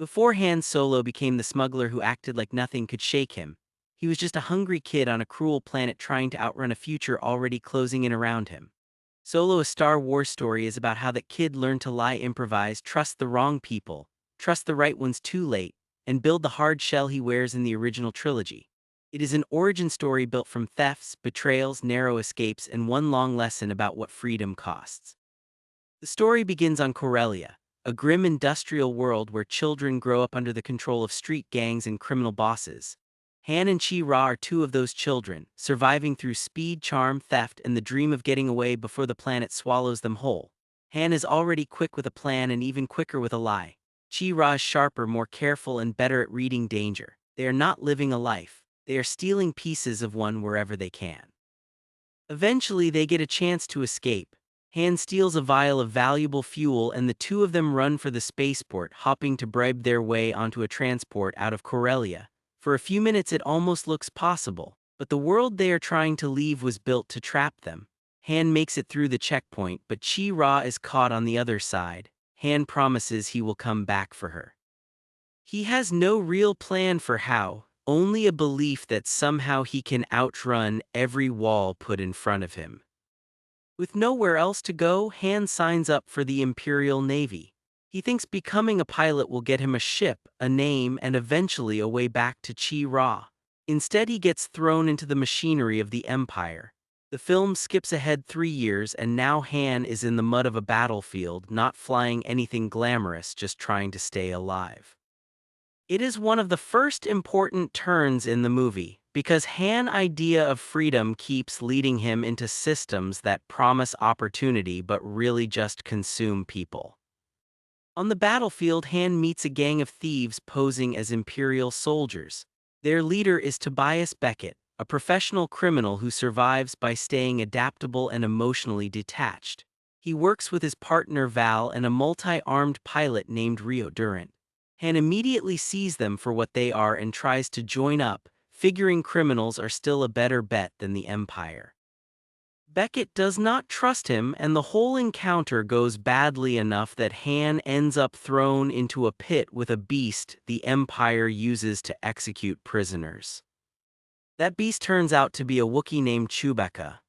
Before Han Solo became the smuggler who acted like nothing could shake him, he was just a hungry kid on a cruel planet trying to outrun a future already closing in around him. Solo, a Star Wars story, is about how that kid learned to lie, improvise, trust the wrong people, trust the right ones too late, and build the hard shell he wears in the original trilogy. It is an origin story built from thefts, betrayals, narrow escapes, and one long lesson about what freedom costs. The story begins on Corellia, a grim industrial world where children grow up under the control of street gangs and criminal bosses. Han and Qi'ra are two of those children, surviving through speed, charm, theft, and the dream of getting away before the planet swallows them whole. Han is already quick with a plan and even quicker with a lie. Qi'ra is sharper, more careful, and better at reading danger. They are not living a life. They are stealing pieces of one wherever they can. Eventually, they get a chance to escape. Han steals a vial of valuable fuel and the two of them run for the spaceport, hoping to bribe their way onto a transport out of Corellia. For a few minutes it almost looks possible, but the world they are trying to leave was built to trap them. Han makes it through the checkpoint, but Qi'ra is caught on the other side. Han promises he will come back for her. He has no real plan for how, only a belief that somehow he can outrun every wall put in front of him. With nowhere else to go, Han signs up for the Imperial Navy. He thinks becoming a pilot will get him a ship, a name, and eventually a way back to Qi'ra. Instead, he gets thrown into the machinery of the Empire. The film skips ahead 3 years, and now Han is in the mud of a battlefield, not flying anything glamorous, just trying to stay alive. It is one of the first important turns in the movie, because Han's idea of freedom keeps leading him into systems that promise opportunity but really just consume people. On the battlefield, Han meets a gang of thieves posing as Imperial soldiers. Their leader is Tobias Beckett, a professional criminal who survives by staying adaptable and emotionally detached. He works with his partner Val and a multi-armed pilot named Rio Durant. Han immediately sees them for what they are and tries to join up, figuring criminals are still a better bet than the Empire. Beckett does not trust him, and the whole encounter goes badly enough that Han ends up thrown into a pit with a beast the Empire uses to execute prisoners. That beast turns out to be a Wookiee named Chewbacca.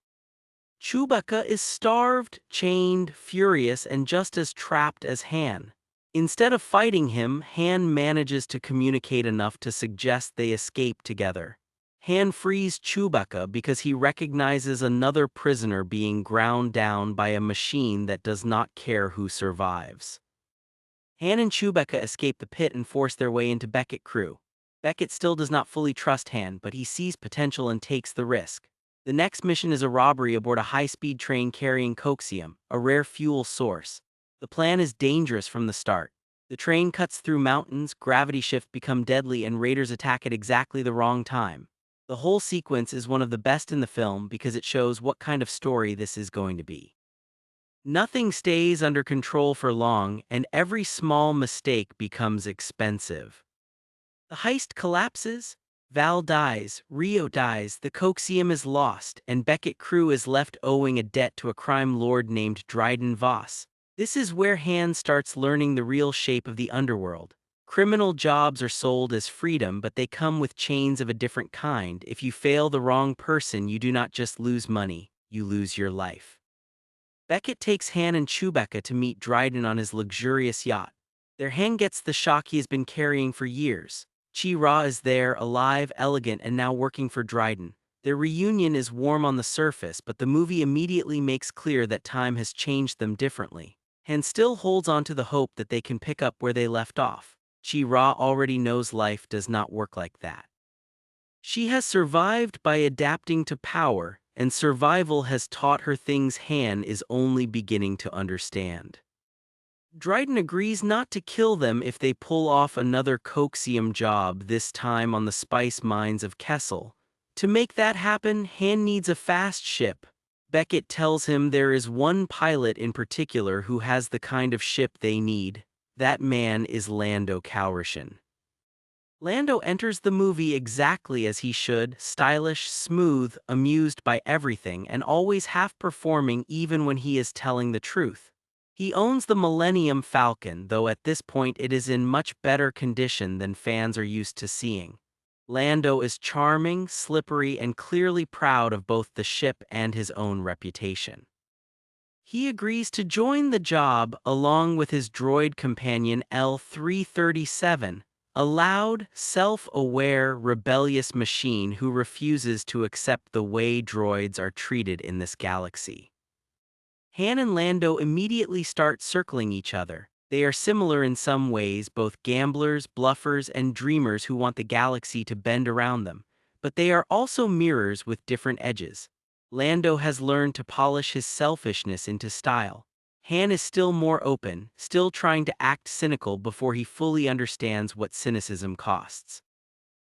Chewbacca is starved, chained, furious, and just as trapped as Han. Instead of fighting him, Han manages to communicate enough to suggest they escape together. Han frees Chewbacca because he recognizes another prisoner being ground down by a machine that does not care who survives. Han and Chewbacca escape the pit and force their way into Beckett crew. Beckett still does not fully trust Han, but he sees potential and takes the risk. The next mission is a robbery aboard a high-speed train carrying coxium, a rare fuel source. The plan is dangerous from the start. The train cuts through mountains, gravity shifts become deadly, and raiders attack at exactly the wrong time. The whole sequence is one of the best in the film because it shows what kind of story this is going to be. Nothing stays under control for long, and every small mistake becomes expensive. The heist collapses, Val dies, Rio dies, the coxium is lost, and Beckett crew is left owing a debt to a crime lord named Dryden Voss. This is where Han starts learning the real shape of the underworld. Criminal jobs are sold as freedom, but they come with chains of a different kind. If you fail the wrong person, you do not just lose money, you lose your life. Beckett takes Han and Chewbacca to meet Dryden on his luxurious yacht. There Han gets the shock he has been carrying for years. Qi'ra is there, alive, elegant, and now working for Dryden. Their reunion is warm on the surface, but the movie immediately makes clear that time has changed them differently. Han still holds on to the hope that they can pick up where they left off. Qi'ra already knows life does not work like that. She has survived by adapting to power, and survival has taught her things Han is only beginning to understand. Dryden agrees not to kill them if they pull off another coxium job, this time on the spice mines of Kessel. To make that happen, Han needs a fast ship. Beckett tells him there is one pilot in particular who has the kind of ship they need. That man is Lando Calrissian. Lando enters the movie exactly as he should, stylish, smooth, amused by everything, and always half performing even when he is telling the truth. He owns the Millennium Falcon, though at this point it is in much better condition than fans are used to seeing. Lando is charming, slippery, and clearly proud of both the ship and his own reputation. He agrees to join the job along with his droid companion L-337, a loud, self-aware, rebellious machine who refuses to accept the way droids are treated in this galaxy. Han and Lando immediately start circling each other. They are similar in some ways, both gamblers, bluffers, and dreamers who want the galaxy to bend around them, but they are also mirrors with different edges. Lando has learned to polish his selfishness into style. Han is still more open, still trying to act cynical before he fully understands what cynicism costs.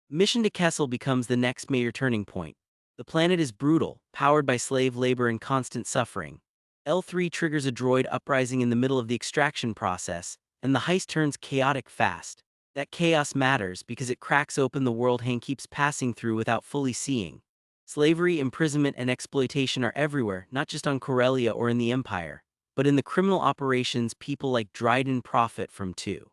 Mission to Kessel becomes the next major turning point. The planet is brutal, powered by slave labor and constant suffering. L3 triggers a droid uprising in the middle of the extraction process, and the heist turns chaotic fast. That chaos matters because it cracks open the world Han keeps passing through without fully seeing. Slavery, imprisonment, and exploitation are everywhere, not just on Corellia or in the Empire, but in the criminal operations people like Dryden profit from too.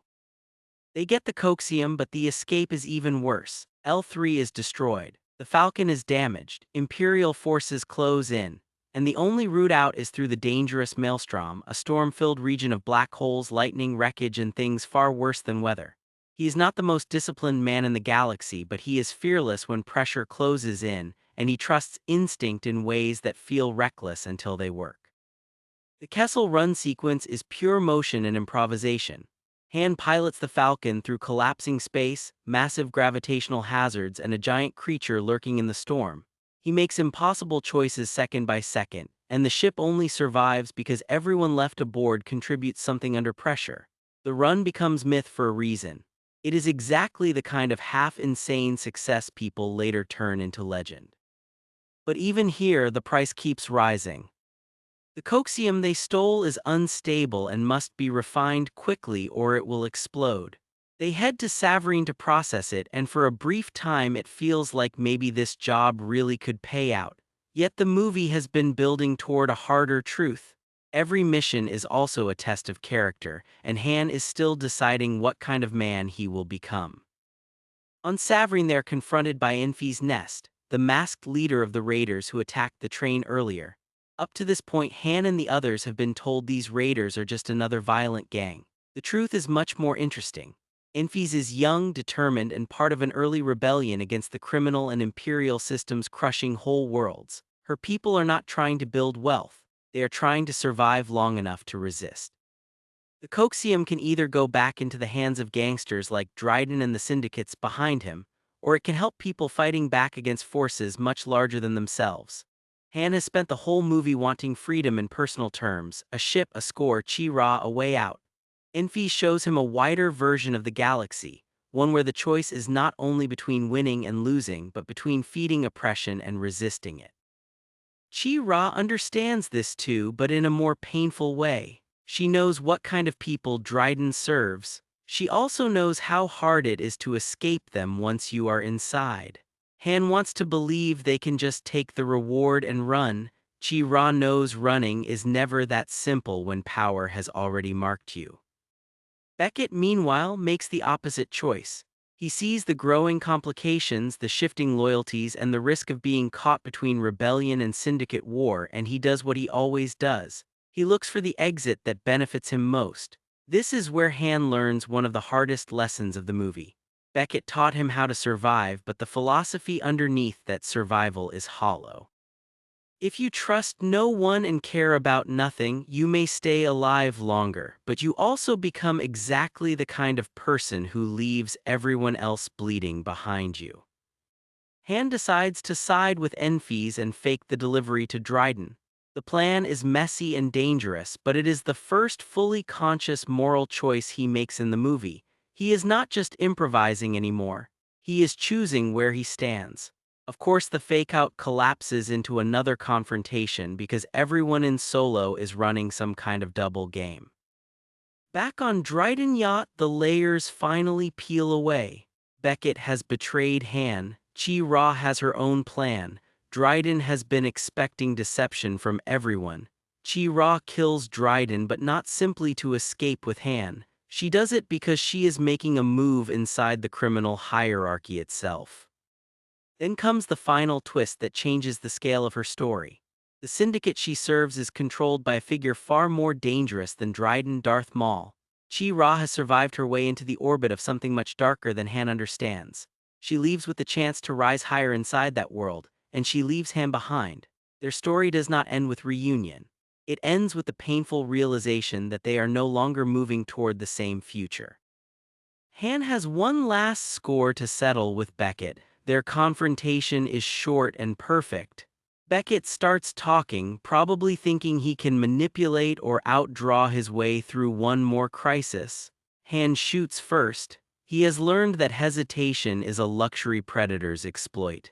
They get the coaxium, but the escape is even worse. L3 is destroyed. The Falcon is damaged. Imperial forces close in, and the only route out is through the dangerous Maelstrom, a storm-filled region of black holes, lightning, wreckage, and things far worse than weather. He is not the most disciplined man in the galaxy, but he is fearless when pressure closes in, and he trusts instinct in ways that feel reckless until they work. The Kessel Run sequence is pure motion and improvisation. Han pilots the Falcon through collapsing space, massive gravitational hazards, and a giant creature lurking in the storm. He makes impossible choices second by second, and the ship only survives because everyone left aboard contributes something under pressure. The run becomes myth for a reason. It is exactly the kind of half-insane success people later turn into legend. But even here, the price keeps rising. The coaxium they stole is unstable and must be refined quickly or it will explode. They head to Savareen to process it, and for a brief time it feels like maybe this job really could pay out. Yet the movie has been building toward a harder truth. Every mission is also a test of character, and Han is still deciding what kind of man he will become. On Savareen they are confronted by Enfy's Nest, the masked leader of the raiders who attacked the train earlier. Up to this point, Han and the others have been told these raiders are just another violent gang. The truth is much more interesting. Enfys is young, determined, and part of an early rebellion against the criminal and imperial systems crushing whole worlds. Her people are not trying to build wealth. They are trying to survive long enough to resist. The coaxium can either go back into the hands of gangsters like Dryden and the syndicates behind him, or it can help people fighting back against forces much larger than themselves. Han has spent the whole movie wanting freedom in personal terms, a ship, a score, Qi'ra, a way out. Enfys shows him a wider version of the galaxy, one where the choice is not only between winning and losing, but between feeding oppression and resisting it. Qi'ra understands this too, but in a more painful way. She knows what kind of people Dryden serves. She also knows how hard it is to escape them once you are inside. Han wants to believe they can just take the reward and run. Qi'ra knows running is never that simple when power has already marked you. Beckett, meanwhile, makes the opposite choice. He sees the growing complications, the shifting loyalties, and the risk of being caught between rebellion and syndicate war, and he does what he always does. He looks for the exit that benefits him most. This is where Han learns one of the hardest lessons of the movie. Beckett taught him how to survive, but the philosophy underneath that survival is hollow. If you trust no one and care about nothing, you may stay alive longer, but you also become exactly the kind of person who leaves everyone else bleeding behind you. Han decides to side with Enfys and fake the delivery to Dryden. The plan is messy and dangerous, but it is the first fully conscious moral choice he makes in the movie. He is not just improvising anymore. He is choosing where he stands. Of course, the fake-out collapses into another confrontation because everyone in Solo is running some kind of double game. Back on Dryden Yacht, the layers finally peel away. Beckett has betrayed Han. Qi'ra has her own plan. Dryden has been expecting deception from everyone. Qi'ra kills Dryden, but not simply to escape with Han. She does it because she is making a move inside the criminal hierarchy itself. Then comes the final twist that changes the scale of her story. The syndicate she serves is controlled by a figure far more dangerous than Dryden Darth Maul. Qi'ra has survived her way into the orbit of something much darker than Han understands. She leaves with the chance to rise higher inside that world, and she leaves Han behind. Their story does not end with reunion. It ends with the painful realization that they are no longer moving toward the same future. Han has one last score to settle with Beckett. Their confrontation is short and perfect. Beckett starts talking, probably thinking he can manipulate or outdraw his way through one more crisis. Han shoots first. He has learned that hesitation is a luxury predators exploit.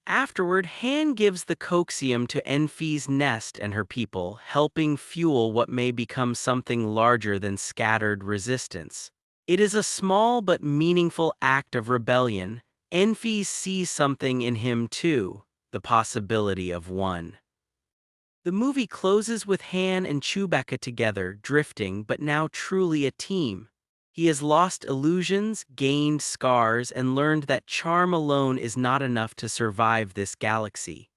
Afterward, Han gives the coaxium to Enfy's nest and her people, helping fuel what may become something larger than scattered resistance. It is a small but meaningful act of rebellion. Enfy sees something in him too, the possibility of one. The movie closes with Han and Chewbacca together, drifting but now truly a team. He has lost illusions, gained scars, and learned that charm alone is not enough to survive this galaxy.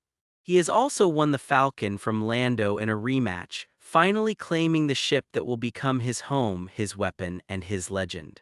He has also won the Falcon from Lando in a rematch, finally claiming the ship that will become his home, his weapon, and his legend.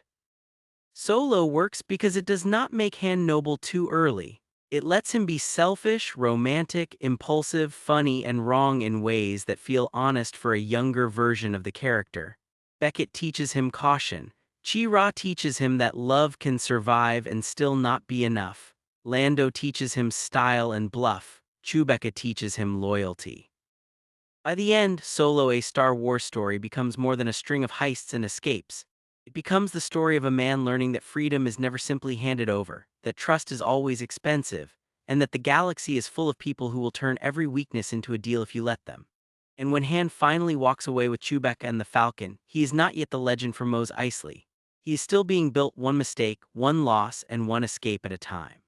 Solo works because it does not make Han noble too early. It lets him be selfish, romantic, impulsive, funny, and wrong in ways that feel honest for a younger version of the character. Beckett teaches him caution. Qi'ra teaches him that love can survive and still not be enough. Lando teaches him style and bluff. Chewbacca teaches him loyalty. By the end, Solo, a Star Wars story, becomes more than a string of heists and escapes. It becomes the story of a man learning that freedom is never simply handed over, that trust is always expensive, and that the galaxy is full of people who will turn every weakness into a deal if you let them. And when Han finally walks away with Chewbacca and the Falcon, he is not yet the legend from Mos Eisley. He is still being built, one mistake, one loss, and one escape at a time.